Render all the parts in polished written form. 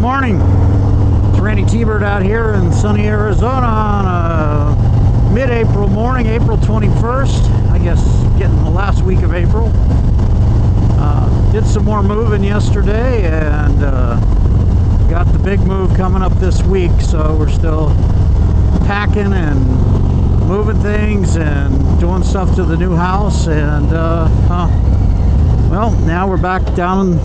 morning. It's Randytbird out here in sunny Arizona on a mid-April morning, April 21st. I guess getting the last week of April. Did some more moving yesterday and got the big move coming up this week, so we're still packing and moving things and doing stuff to the new house. And well, now we're back down in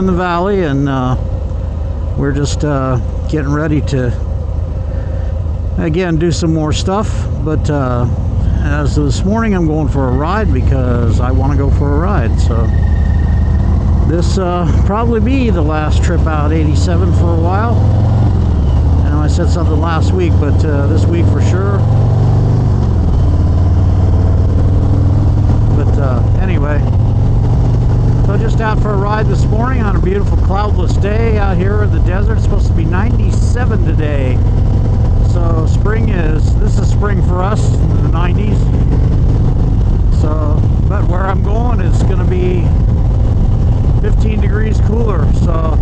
the valley, and we're just getting ready to again do some more stuff. But as of this morning, I'm going for a ride because I want to go for a ride. So this probably be the last trip out 87 for a while. I know I said something last week, but this week for sure. But anyway, so just out for a ride this morning on a beautiful cloudless day out here in the desert. It's supposed to be 97 today. So this is spring for us in the 90s. So, but where I'm going is going to be 15 degrees cooler. So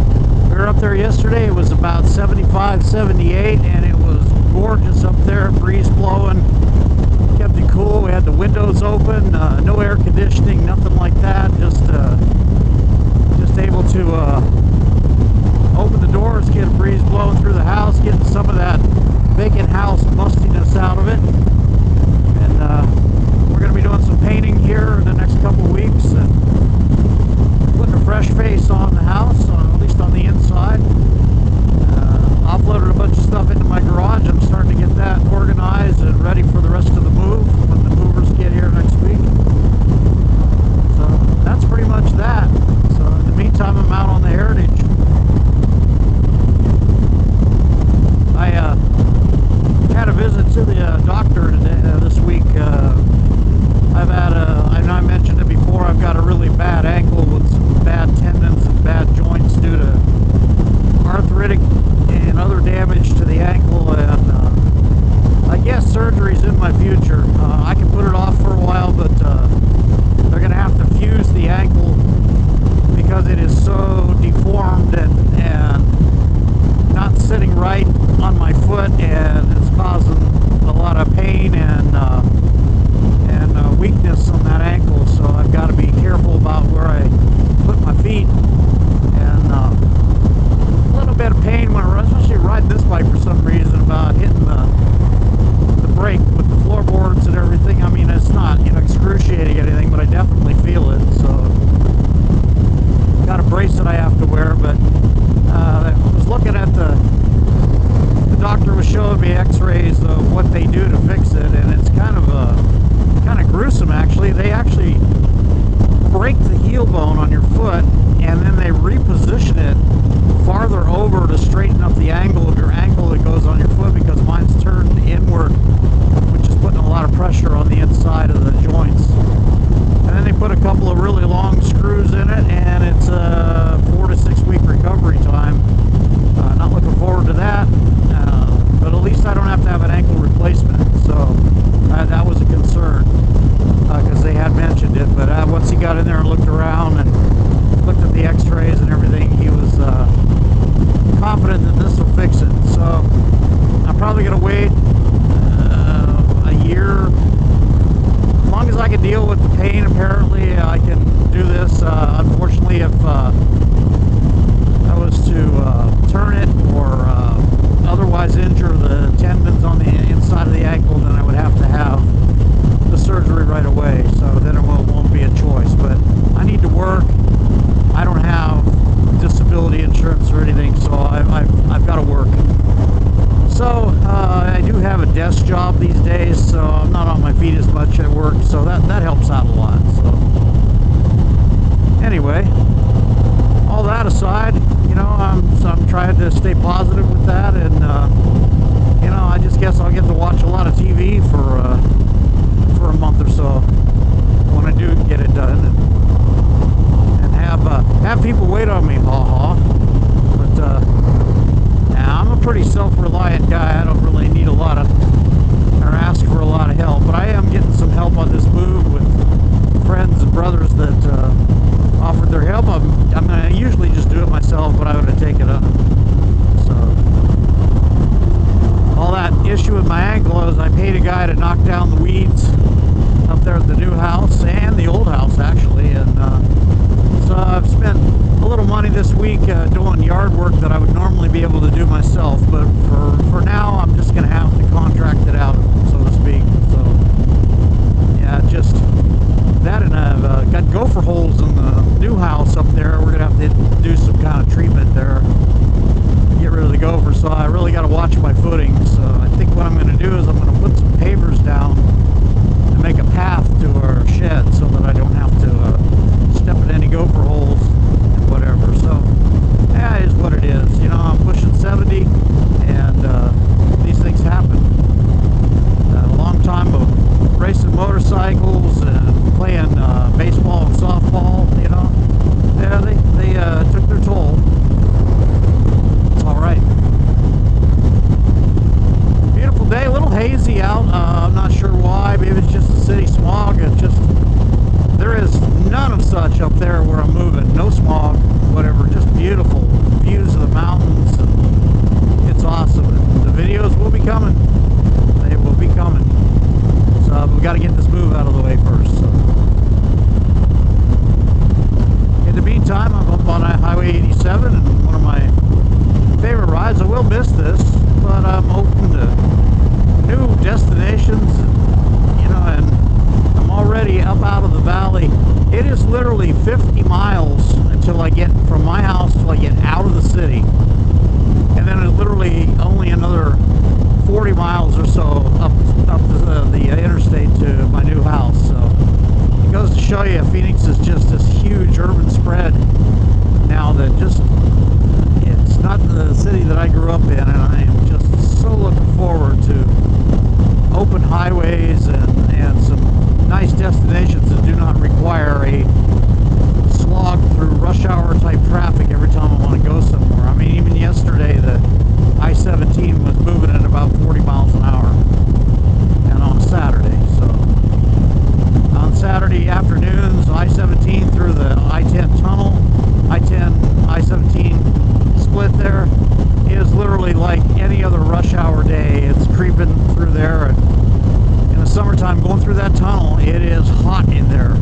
we were up there yesterday. It was about 75, 78, and it was gorgeous up there. Breeze blowing, kept it cool. We had the windows open, no air conditioning, nothing like that. Just able to open the doors, get a breeze blowing through the house, getting some of that vacant house mustiness out of it. And we're going to be doing some painting here in the next couple weeks and putting a fresh face on the house, at least on the inside. Offloaded a bunch of stuff into my garage. I'm starting to get that organized and ready for the rest of the move when the movers get here next week. So that's pretty much that. So in the meantime, I'm out on the Heritage. I had a visit to the doctor today, this week. I know I mentioned it before, I've got a really bad ankle with some bad tendons and bad joints due to arthritic and other damage to the ankle, and I guess surgery's in my future. I can put it off for a while, but they're going to have to fuse the ankle because it is so deformed and not sitting right on my foot, and it's causing a lot of pain and weakness on that ankle. So I've got to be careful about where I put my feet, and a little bit of pain when I'm especially riding this bike for some reason about hitting the brake with the floorboards and everything. I mean, it's not, excruciating anything, but I definitely feel it. So got a brace that I have to wear. But I was looking at the doctor was showing me x-rays of what they do to fix it, and it's kind of gruesome actually. They actually break the heel bone on your foot, and then they reposition it farther over to straighten up the angle of your ankle that goes on your foot, because mine's turned inward, which is putting a lot of pressure on the inside of the joints. And then they put a couple of really long screws in it, and it's a 4 to 6 week recovery time. Not looking forward to that, but at least I don't have to have an ankle replacement. So that was a concern, because they had mentioned it. But once he got in there and looked around and looked at the x-rays and everything, he was confident that this will fix it. So I'm probably going to wait a year. As long as I can deal with the pain, apparently I can do this. Unfortunately, if I was to turn it or otherwise injure the tendons on the inside of the ankle, then I would have to have the surgery right away. So then it won't be a choice. But I need to work. I don't have disability insurance or anything, so I've got to work. So I do have a desk job these days, so I'm not on my feet as much at work, so that helps out a lot. So anyway, all that aside, I'm trying to stay positive with that, and I just guess I'll get to watch a lot of TV for a month or so when I do get it done, and have people wait on me, But now I'm a pretty self-reliant guy. I don't really need a lot of, or ask for a lot of help, but I am getting some help on this move with friends and brothers that offered their help. I'm going to usually just do it myself, but I'm going to take it yard work that I would normally be able to do myself, but for now I'm just going to have to contract it out, so to speak. So yeah, just that, and I've got gopher holes in the new house up there. We're going to have to do some kind of treatment there, get rid of the gopher, so I really got to watch my footing. So I think what I'm going to do is I'm going to put some pavers down and make a path to our shed so that I don't have to step in any gopher holes and whatever. So yeah, it is what it is. You know, I'm pushing 70, and these things happen. A long time of racing motorcycles and playing baseball and softball, you know, yeah, they took their toll. It's all right. Beautiful day, a little hazy out. I'm not sure why. Maybe it's just the city smog. It's just, there is none of such up there where I'm moving. No smog, whatever. Just beautiful views of the mountains. And it's awesome. And the videos will be coming. They will be coming. So we got to get this move out of the way first. So. In the meantime, I'm up on Highway 87, and one of my favorite rides. I will miss this, but I'm open to new destinations, and, you know, and I'm already up out of the valley. It is literally 50 miles until I get from my house till I get out of the city, and then it's literally only another 40 miles or so up the interstate to my new house. So it goes to show you, Phoenix is just this huge urban spread now that just, it's not the city that I grew up in, and I am just so looking forward to open highways and some nice destinations that do not require a slog through rush hour type traffic every time I want to go somewhere. I mean, even yesterday the I-17 was moving at about 40 miles an hour, and on Saturday. So on Saturday afternoons, I-17 through the I-10 tunnel, I-17 split there is literally like any other rush hour day. It's creeping through there, and in the summertime going through that tunnel, it is hot in there,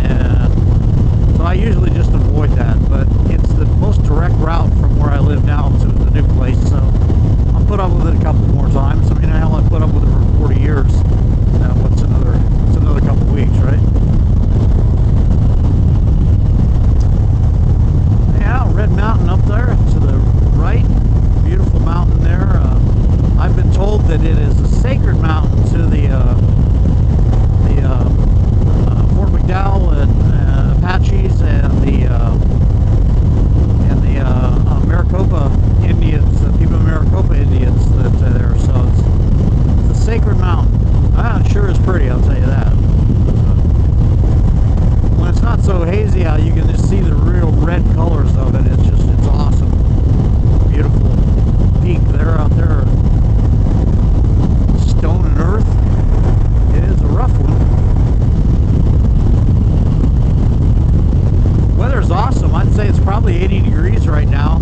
and so I usually just avoid that, but it's the most direct route from where I live now to the new place, so I'll put up with it a couple more times. I mean, hell, I put up with it for 40 years. Now, it's another couple weeks, right? Yeah, Red Mountain up there to the right. Beautiful mountain there. I've been told that it is a sacred mountain to the Fort McDowell and Apaches and the Maricopa Indians, the people of Maricopa Indians that are there. So it's a sacred mountain. It sure is pretty, I'll tell you that. When it's not so hazy out, you can just see the real red colors of it. It's awesome. Beautiful peak there out there. Stone and earth. It is a rough one. Weather's awesome. I'd say it's probably 80 degrees right now.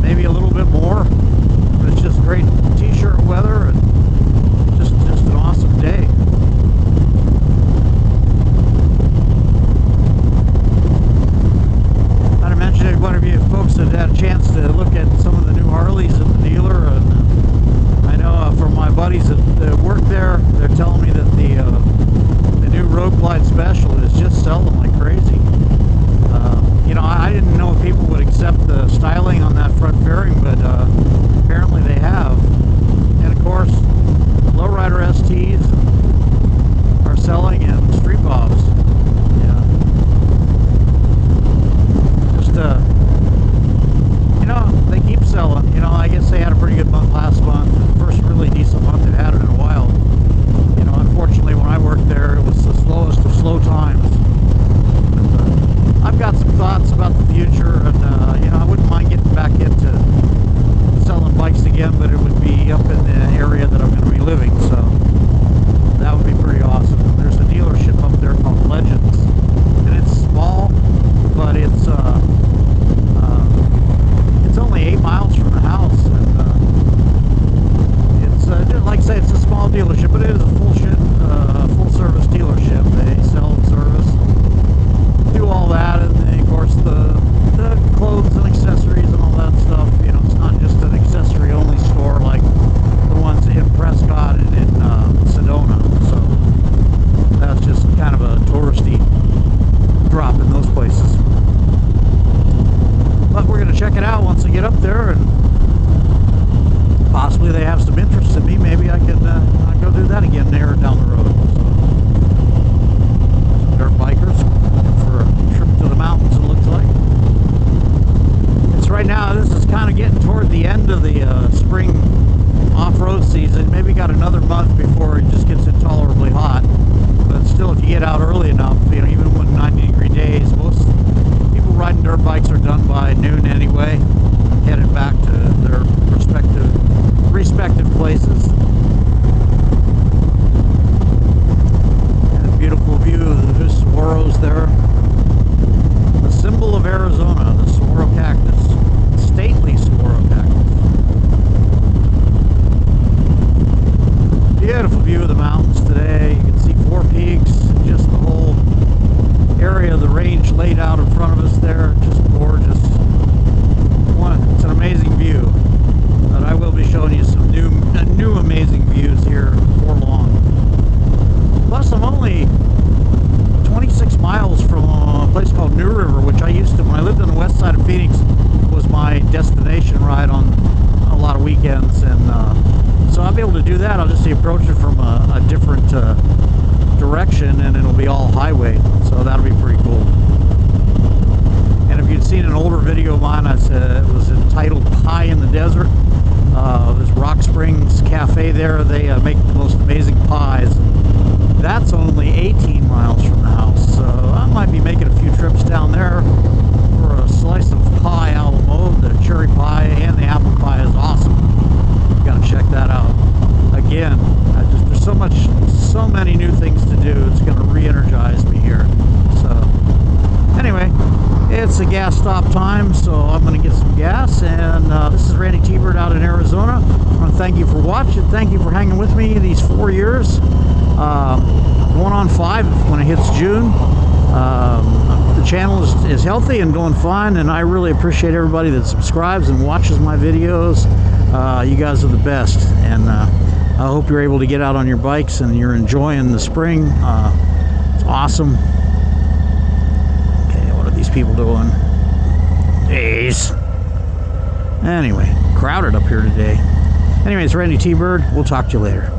Maybe a little bit more. But it's just great t-shirt weather, and just an awesome day. I'd mention if one of you folks had had a chance to look at some of the new Harleys at the dealer, and I know from my buddies that work there, they're telling me that the new Road Glide Special is just selling like crazy. You know, I didn't know if people would accept the styling on that front fairing, but apparently they have. And of course, lowrider STs are selling, and street bobs. Yeah. Just you know, they keep selling. You know, I guess they had a pretty good month last month. The first really decent month they've had it in a while. You know, unfortunately, when I worked there, it was the slowest of slow times. But, I've got some thoughts about the future, and you know, check it out once I get up there, and possibly they have some interest in me. Maybe I can go do that again there down the road. So, some dirt bikers for a trip to the mountains, it looks like. It's right now, this is kind of getting toward the end of the spring off-road season. Maybe got another month before it just gets intolerably hot. But still, if you get out early enough, you know, even when 90-degree days, most people riding dirt bikes are done by noon anyway, headed back to their respective places. And a beautiful view of the saguaros there. The symbol of Arizona, the saguaro cactus, stately saguaro cactus. Beautiful view of the mountains today. You can see Four Peaks, just the whole area of the range laid out in front of us there. Just gorgeous. It's an amazing view. But I will be showing you some new amazing views here before long. Plus, I'm only 26 miles from a place called New River, which I used to, when I lived on the west side of Phoenix, was my destination ride on a lot of weekends. And so I'll be able to do that. I'll just approach it from a different direction, and it'll be all highway. So that'll be pretty cool. And if you'd seen an older video of mine, it was entitled Pie in the Desert. There's Rock Springs Cafe there. They make the most amazing pies. That's only 18 miles from the house. So I might be making a few trips down there for a slice of pie a la mode. The cherry pie and the apple pie is awesome. You gotta check that out. Again, there's so many new things to do. It's gonna re-energize me here. So anyway, it's a gas stop time, so I'm going to get some gas. And this is Randytbird out in Arizona. I want to thank you for watching. Thank you for hanging with me these 4 years. Going on 5 when it hits June. The channel is healthy and going fine, and I really appreciate everybody that subscribes and watches my videos. You guys are the best, and I hope you're able to get out on your bikes and you're enjoying the spring. It's awesome. These people doing? Jeez. Anyway, crowded up here today. Anyways, Randytbird. We'll talk to you later.